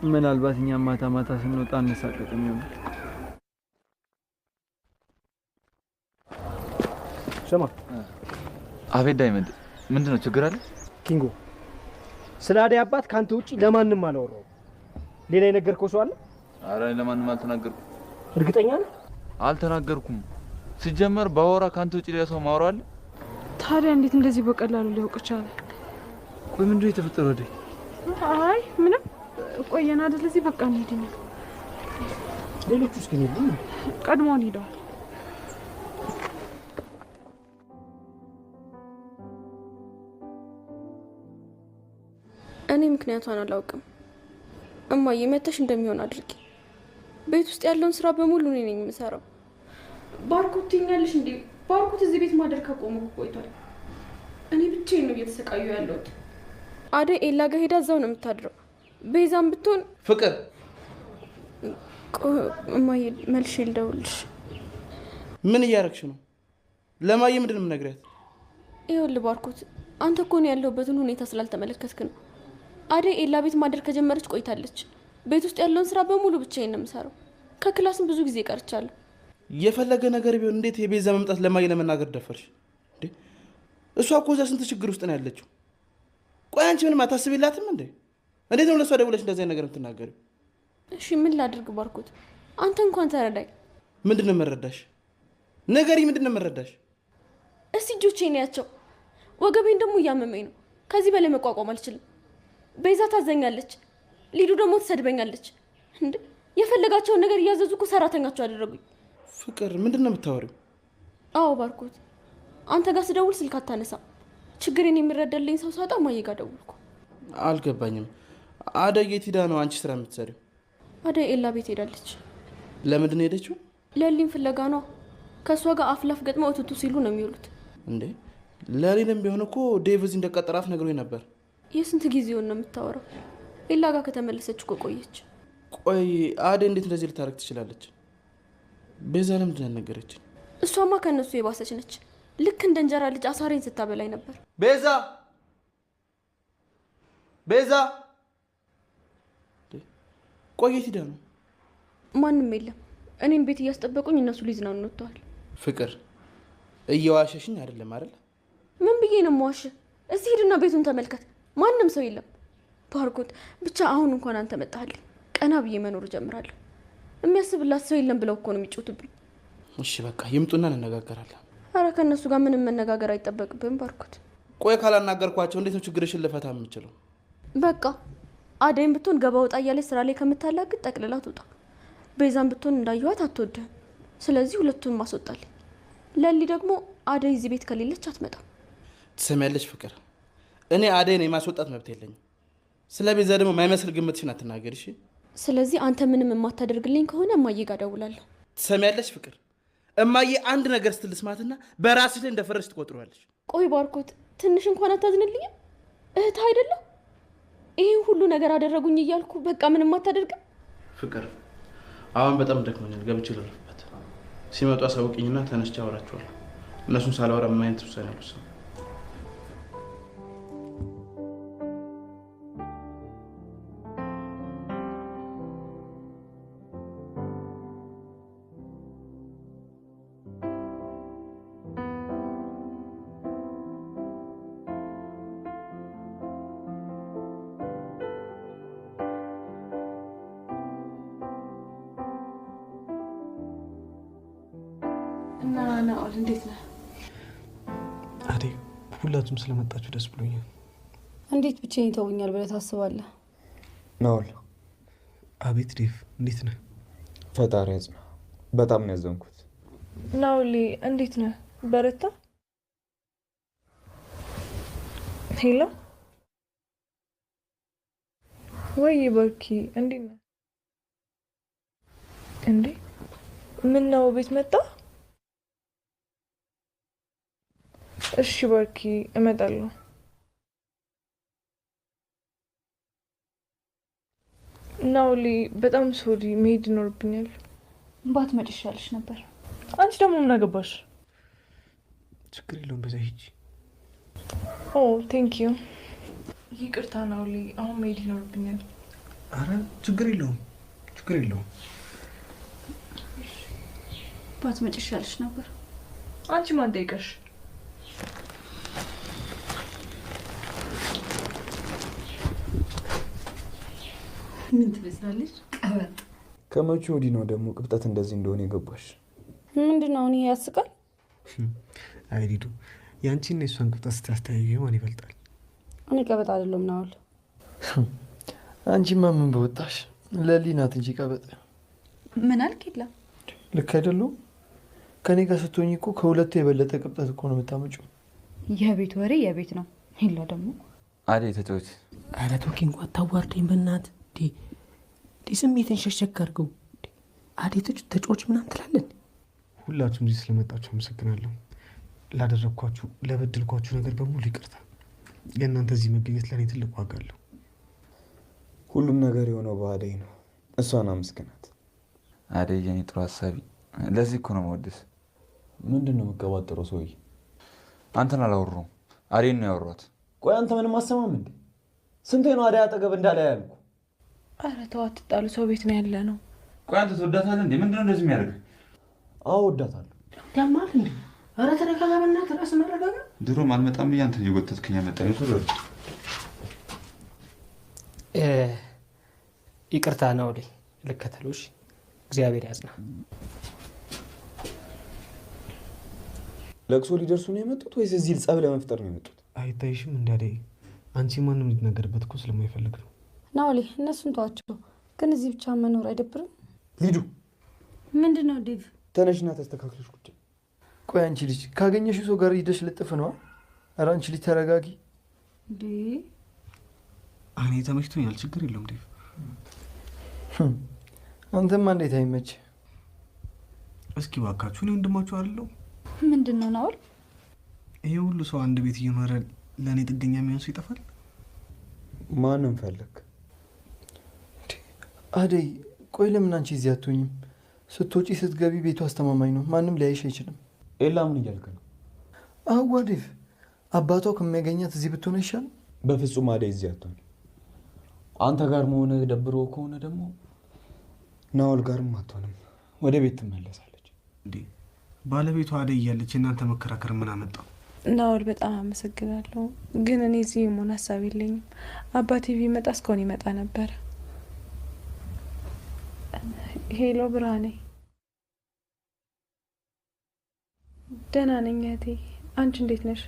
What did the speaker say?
ምናልባት እኛ ማታ ማታ ስንወጣ እንሳቀቅም ይሆናል። ስማ። አቤት ዳይመንድ፣ ምንድነው ችግር አለ? ኪንጎ፣ ስለ አደይ አባት ካንተ ውጪ ለማንም አላወራው። ሌላ የነገርከው ሰው አለ? አረ ለማንም አልተናገርኩም። እርግጠኛ ነህ? አልተናገርኩም። ሲጀመር ባወራ ካንተ ውጪ ሌላ ሰው ማወራ አለ? ታዲያ እንዴት እንደዚህ በቀላሉ ሊያውቅ ቻለ? ቆይ ምንድነው የተፈጠረው? አደይ አይ ምንም ቆየና አይደል? እዚህ በቃ እንሂድ ነው። ሌሎቹ እስኪ ነው ቀድሞን ሄደዋል። እኔ ምክንያቷን አላውቅም። እማዬ መተሽ እንደሚሆን አድርጊ። ቤት ውስጥ ያለውን ስራ በሙሉ እኔ ነኝ የምሰራው። ባርኮት ትኛለሽ እንዴ? ባርኮት እዚህ ቤት ማደር ካቆመ ቆይቷል። እኔ ብቻዬን ነው እየተሰቃዩ ያለሁት። አደይ ኤላ ጋር ሄዳ እዛው ነው የምታድረው። ቤዛም ብትሆን ፍቅር። እማዬ መልሼ ልደውልሽ። ምን እያረግሽ ነው? ለማየ ምንድን ነው የምነግራት? ይኸውልህ ባርኮት፣ አንተ እኮ ነው ያለሁበትን ሁኔታ ስላልተመለከትክ ነው። አደይ ኤላ ቤት ማደር ከጀመረች ቆይታለች። ቤት ውስጥ ያለውን ስራ በሙሉ ብቻዬን ነው የምሰራው። ከክላስም ብዙ ጊዜ ቀርቻለሁ። የፈለገ ነገር ቢሆን እንዴት የቤዛ መምጣት ለማየ ለመናገር ደፈርሽ እንዴ? እሷ እኮ እዛ ስንት ችግር ውስጥ ነው ያለችው። ቆይ አንቺ ምንም አታስቢላትም እንዴ? እንዴት ነው ለሷ ደውለሽ እንደዚህ ነገር የምትናገሪው? እሺ ምን ላድርግ ባርኮት? አንተ እንኳን ተረዳኝ። ምንድነው መረዳሽ? ነገሪ ምንድነው መረዳሽ? እስቲ እጆቼን ያቸው፣ ወገቤን ደግሞ እያመመኝ ነው። ከዚህ በላይ መቋቋም አልችልም። ቤዛ ታዘኛለች፣ ሊዱ ደግሞ ትሰድበኛለች። እንዴ የፈለጋቸውን ነገር እያዘዙ እኮ ሰራተኛቸው አደረጉኝ። ፍቅር ምንድነው የምታወሪው? አዎ ባርኮት፣ አንተ ጋር ስደውል ስልክ አታነሳም። ችግሬን የሚረዳልኝ ሰው ሳጣ ማየ ጋር ደውልኩ። አልገባኝም። አደይ የት ሄዳ ነው አንቺ ስራ የምትሰሪው? አደይ ኤላ ቤት ሄዳለች። ለምንድን ነው ሄደችው? ለሊን ፍለጋ ነው። ከእሷ ጋር አፍላፍ ገጥመው እትቱ ሲሉ ነው የሚውሉት። እንዴ ለሊንም ቢሆን እኮ ዴቭ እዚህ እንደቀጠራት ነግሮኝ ነበር። የስንት ጊዜውን ነው የምታወራው? ኤላ ጋር ከተመለሰች እኮ ቆየች። ቆይ አደይ እንዴት እንደዚህ ልታረግ ትችላለች? ቤዛ ለምንድን ያልነገረችኝ? እሷማ ከእነሱ የባሰች ነች። ልክ እንደ እንጀራ ልጅ አሳሬን ስታበላኝ ነበር። ቤዛ ቤዛ! ቆየት ሄዳ ነው? ማንም የለም። እኔን ቤት እያስጠበቁኝ እነሱ ሊዝናኑ ወጥተዋል። ፍቅር እየዋሸሽኝ አይደለም አይደል? ምን ብዬ ነው የምዋሽ? እስቲ ሂድና ቤቱን ተመልከት። ማንም ሰው የለም። ባርኮት ብቻ አሁን እንኳን አንተ መጣህልኝ። ቀና ብዬ መኖር ጀምራለሁ። የሚያስብላት ሰው የለም ብለው እኮ ነው የሚጮቱብኝ። እሺ በቃ ይምጡና እንነጋገራለን። አረ ከእነሱ ጋር ምንም መነጋገር አይጠበቅብህም ባርኮት። ቆይ ካላናገርኳቸው እንዴት ነው ችግርሽን ልፈታ የምችለው? በቃ አደይም ብትሆን ገባ ወጣ እያለች ስራ ላይ ከምታላግጥ ጠቅልላ ትውጣ። ቤዛም ብትሆን እንዳየዋት አትወድህም። ስለዚህ ሁለቱን ማስወጣልኝ። ለሊ ደግሞ አደይ እዚህ ቤት ከሌለች አትመጣም። ትሰሚያለሽ ፍቅር፣ እኔ አደይን የማስወጣት መብት የለኝም። ስለ ቤዛ ደግሞ የማይመስል ግምትሽን አትናገር እሺ? ስለዚህ አንተ ምንም የማታደርግልኝ ከሆነ እማዬ ጋር ደውላለሁ። ትሰሚያለሽ ፍቅር፣ እማዬ አንድ ነገር ስትልስማትና በራስሽ ላይ እንደፈረሽ ትቆጥሯለሽ። ቆይ ባርኮት ትንሽ እንኳን አታዝንልኝም? እህት አይደለም? ይሄን ሁሉ ነገር አደረጉኝ እያልኩ በቃ ምንም አታደርግም? ፍቅር አሁን በጣም ደክሞኛል፣ ገብቼ ልረፍበት። ሲመጡ አሳውቂኝና ተነስቼ አወራቸዋለሁ። እነሱን ሳላወራ ምን አይነት ውሳኔ አልወሰንም። እና ናኦል እንዴት ነህ? አደይ ሁላችሁም ስለመጣችሁ ደስ ብሎኛል። እንዴት ብቻዬን ተውኛል ብለህ ታስባለህ? ናኦል። አቤት ዴቭ፣ እንዴት ነህ? ፈጣሪ ያጽና። በጣም ነው ያዘንኩት። ናኦል እንዴት ነህ? በረታ? ሄሎ ወይ በርኪ፣ እንዴት ነህ? እንዴ ምን ነው ቤት መጣ? እሺ በርኪ እመጣለሁ። ናኦል በጣም ሶሪ፣ መሄድ ይኖርብኛል። ባትመጪ ይሻልሽ ነበር። አንቺ ደግሞ ምን አገባሽ? ችግር የለውም በዛ ሂጂ። ኦ ቴንክ ዩ። ይቅርታ ናኦል፣ አሁን መሄድ ይኖርብኛል። ችግር የለውም ችግር የለውም። ባትመጪ ይሻልሽ ነበር። አንቺ ማን ጠይቀሽ? ምን ትመስላለች? ቀበጥ። ከመቼ ወዲህ ነው ደግሞ ቅብጠት እንደዚህ እንደሆነ የገባሽ? ምንድን ነው አሁን ይሄ ያስቃል? አይ ሊዱ፣ ያንቺና የሷን ቅብጠት ስታስተያዩ ማን ይበልጣል? እኔ ቀበጥ አይደለም ናውል። አንቺማ ምን በወጣሽ? ለሊ ናት እንጂ ቀበጥ። ምን አልክ? የለም ልክ አይደለሁም? ከኔ ጋር ስትሆኝ እኮ ከሁለቱ የበለጠ ቅብጠት እኮ ነው የምታመጪው። የቤት ወሬ የቤት ነው። ሄላ ደግሞ አዴ ተጫወች። ኧረ ቶኪ እንኳን ታዋርደኝ በእናትህ። ስሜትን ሸሸክ አድርገው። አዴ ተጫዎች ምናምን ትላለን። ሁላችሁም እዚህ ስለመጣችሁ አመሰግናለሁ። ላደረግኳችሁ ለበድልኳችሁ ነገር በሙሉ ይቅርታ። የእናንተ እዚህ መገኘት ለእኔ ትልቅ ዋጋ አለው። ሁሉም ነገር የሆነው በአደይ ነው። እሷን አመስግናት። አደይ የኔ ጥሩ ሀሳቢ። ለዚህ እኮ ነው የምወድስ። ምንድን ነው የምትቀባጥረው ሰውዬ? አንተን አላወራሁም፣ አደይን ነው ያወራኋት። ቆይ አንተ ምንም አሰማም እንዴ? ስንቴ ነው አደይ አጠገብ እንዳለ ያልኩ? ኧረ ተው አትጣሉ፣ ሰው ቤት ነው ያለ ነው። ቆይ አንተ ትወዳታለህ እንዴ? ምንድን ነው እንደዚህ የሚያደርግ? አዎ ወዳታለሁ። ያማል እንዴ? ኧረ ተረጋጋ በእናትህ፣ ራስህን መረጋጋ። ድሮም አልመጣም ብዬ አንተን እየጎተትከኝ ያመጣኝ ቶሎ። ይቅርታ ነው ላይ ልከተሉሽ። እግዚአብሔር ያጽና። ለቅሶ ሊደርሱ ነው የመጡት ወይስ እዚህ ጸብ ለመፍጠር ነው የመጡት? አይታይሽም እንዳደ አንቺ ማንም ሊናገርበት እኮ ስለማይፈልግ ነው። ናውሌ እነሱን ተዋቸው። ግን እዚህ ብቻ መኖር አይደብርም? ሊዱ ምንድን ነው ዴቭ? ተነሽና ተስተካክለሽ ቁጭ። ቆይ አንቺ ልጅ ካገኘሽው ሰው ጋር ሂደሽ ልጥፍ ነዋ። ኧረ አንቺ ልጅ ተረጋጊ። እንዴ እኔ ተመችቶኛል፣ ችግር የለውም ዴቭ። አንተማ እንዴት አይመች? እስኪ እባካችሁ እኔ ወንድማችሁ አይደለሁ? ምንድን ነው ናውል? ይሄ ሁሉ ሰው አንድ ቤት እየኖረ ለእኔ ጥገኛ የሚሆን ሰው ይጠፋል? ማንም ፈለግ? አደይ ቆይ ለምን አንቺ እዚህ አትሆኝም? ስትወጪ ስትገቢ ቤቱ አስተማማኝ ነው፣ ማንም ሊያይሽ አይችልም። ኤላ ምን እያልክ ነው? አዋ ዴቭ፣ አባቷ ከሚያገኛት እዚህ ብትሆነ ይሻል። በፍጹም አደይ እዚህ አትሆን። አንተ ጋር መሆነ ደብሮ ከሆነ ደግሞ ናውል ጋርም አትሆንም፣ ወደ ቤት ትመለሳለች። እንዴ ባለቤቷ አደይ እያለች እናንተ መከራከር ምን አመጣው? ናውል በጣም አመሰግናለሁ፣ ግን እኔ እዚህ የመሆን ሀሳብ የለኝም። አባቴ ቢመጣ እስካሁን ይመጣ ነበር። ሄሎ ብርሃኔ። ደህና ነኝ እህቴ፣ አንቺ እንዴት ነሽ?